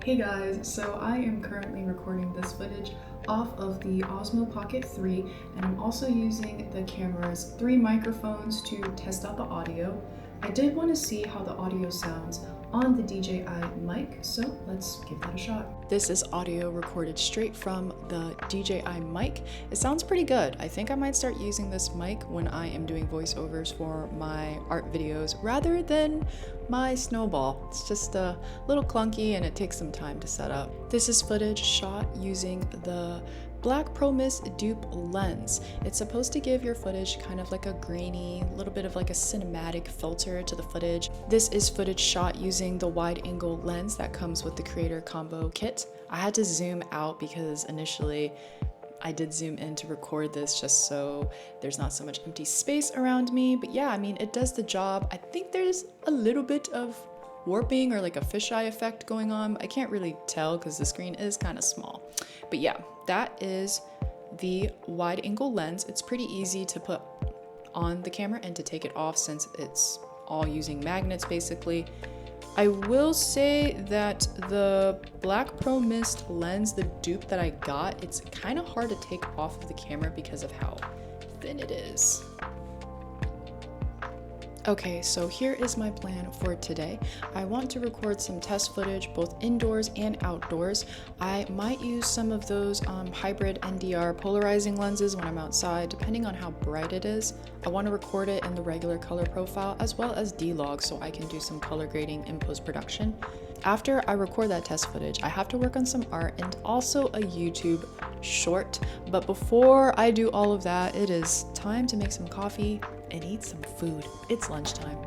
Hey guys, so I am currently recording this footage off of the Osmo Pocket 3, and I'm also using the camera's 3 microphones to test out the audio. I did want to see how the audio sounds on the DJI Mic, so let's give that a shot. This is audio recorded straight from the DJI Mic. It sounds pretty good. I think I might start using this mic when I am doing voiceovers for my art videos rather than my snowball. It's just a little clunky and it takes some time to set up. This is footage shot using the Black Pro Mist Dupe lens. It's supposed to give your footage kind of like a grainy, little bit of like a cinematic filter to the footage. This is footage shot using the wide angle lens that comes with the creator combo kit. I had to zoom out because initially I did zoom in to record this just so there's not so much empty space around me. But yeah, I mean, it does the job. I think there's a little bit of warping or like a fisheye effect going on. I can't really tell because the screen is kind of small. But yeah, that is the wide angle lens. It's pretty easy to put on the camera and to take it off since it's all using magnets basically. I will say that the Black Pro Mist lens, the dupe that I got, it's kind of hard to take off of the camera because of how thin it is. Okay, so here is my plan for today. I want to record some test footage both indoors and outdoors. I might use some of those hybrid NDR polarizing lenses when I'm outside, depending on how bright it is. I want to record it in the regular color profile as well as D-Log so I can do some color grading in post-production. After I record that test footage, I have to work on some art and also a YouTube short. But before I do all of that, it is time to make some coffee and eat some food. It's lunchtime.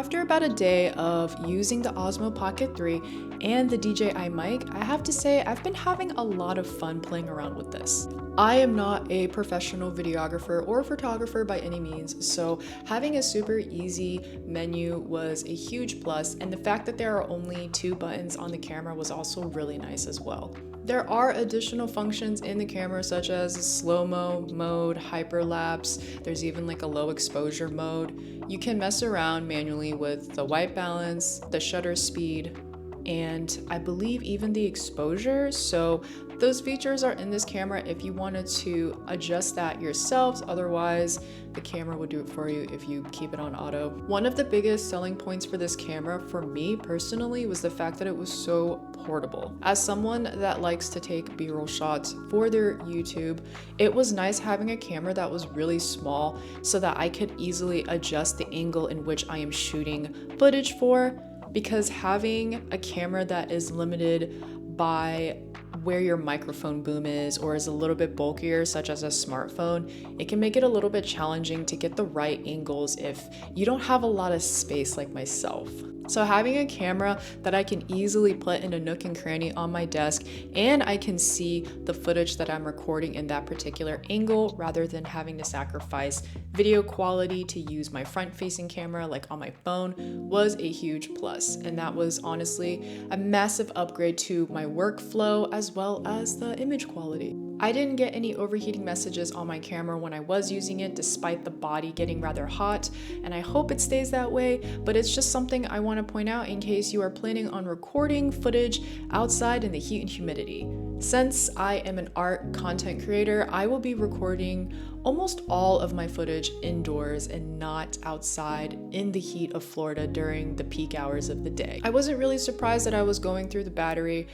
after about a day of using the Osmo Pocket 3 and the DJI Mic, I have to say I've been having a lot of fun playing around with this. I am not a professional videographer or photographer by any means, so having a super easy menu was a huge plus, and the fact that there are only 2 buttons on the camera was also really nice as well. There are additional functions in the camera such as slow-mo mode, hyperlapse, there's even like a low exposure mode. You can mess around manually with the white balance, the shutter speed, and I believe even the exposure. So those features are in this camera if you wanted to adjust that yourselves. Otherwise, the camera would do it for you if you keep it on auto. One of the biggest selling points for this camera for me personally was the fact that it was so portable. As someone that likes to take B-roll shots for their YouTube, it was nice having a camera that was really small so that I could easily adjust the angle in which I am shooting footage for, because having a camera that is limited by where your microphone boom is or is a little bit bulkier, such as a smartphone, it can make it a little bit challenging to get the right angles if you don't have a lot of space like myself. So having a camera that I can easily put in a nook and cranny on my desk, and I can see the footage that I'm recording in that particular angle rather than having to sacrifice video quality to use my front-facing camera like on my phone, was a huge plus. And that was honestly a massive upgrade to my workflow as well as the image quality. I didn't get any overheating messages on my camera when I was using it, despite the body getting rather hot, and I hope it stays that way, but it's just something I want to point out in case you are planning on recording footage outside in the heat and humidity. Since I am an art content creator, I will be recording almost all of my footage indoors and not outside in the heat of Florida during the peak hours of the day. I wasn't really surprised that I was going through the battery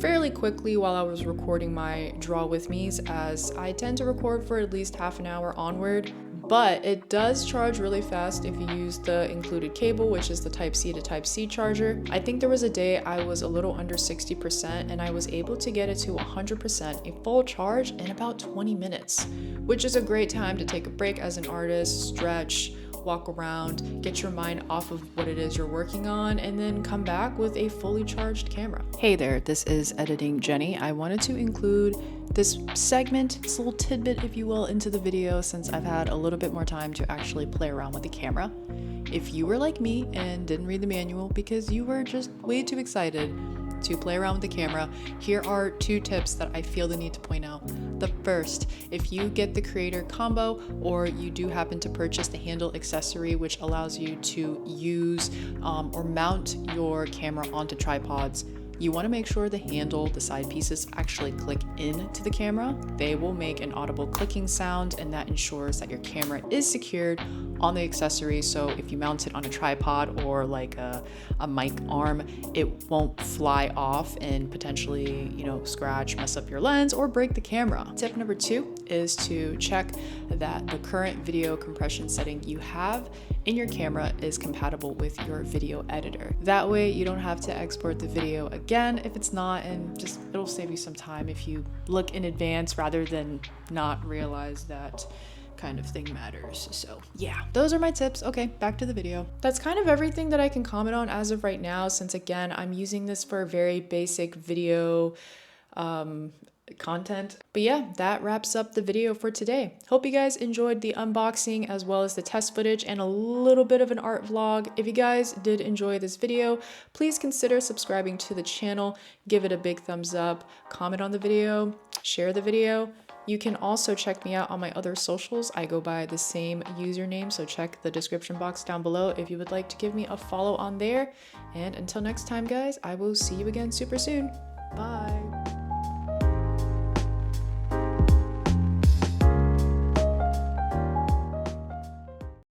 fairly quickly while I was recording my draw with me's, as I tend to record for at least half an hour onward. But it does charge really fast if you use the included cable, which is the Type-C to Type-C charger. I think there was a day I was a little under 60% and I was able to get it to 100%, a full charge, in about 20 minutes, which is a great time to take a break as an artist, stretch, walk around, get your mind off of what it is you're working on, and then come back with a fully charged camera. Hey there, this is Editing Jenny. I wanted to include this segment, this little tidbit if you will, into the video since I've had a little bit more time to actually play around with the camera. If you were like me and didn't read the manual because you were just way too excited to play around with the camera, here are 2 tips that I feel the need to point out. The first, if you get the creator combo or you do happen to purchase the handle accessory, which allows you to use or mount your camera onto tripods, you want to make sure the handle, the side pieces, actually click into the camera. They will make an audible clicking sound, and that ensures that your camera is secured on the accessory. So if you mount it on a tripod or like a mic arm, it won't fly off and potentially, scratch, mess up your lens, or break the camera. Tip number 2 is to check that the current video compression setting you have in your camera is compatible with your video editor. That way you don't have to export the video again if it's not, and just it'll save you some time if you look in advance rather than not realize that kind of thing matters. So yeah, those are my tips. Okay, back to the video. That's kind of everything that I can comment on as of right now, since again, I'm using this for very basic video content. But yeah, that wraps up the video for today. Hope you guys enjoyed the unboxing as well as the test footage and a little bit of an art vlog. If you guys did enjoy this video, please consider subscribing to the channel, give it a big thumbs up, comment on the video, share the video. You can also check me out on my other socials. I go by the same username, so check the description box down below if you would like to give me a follow on there. And until next time, guys, I will see you again super soon. Bye.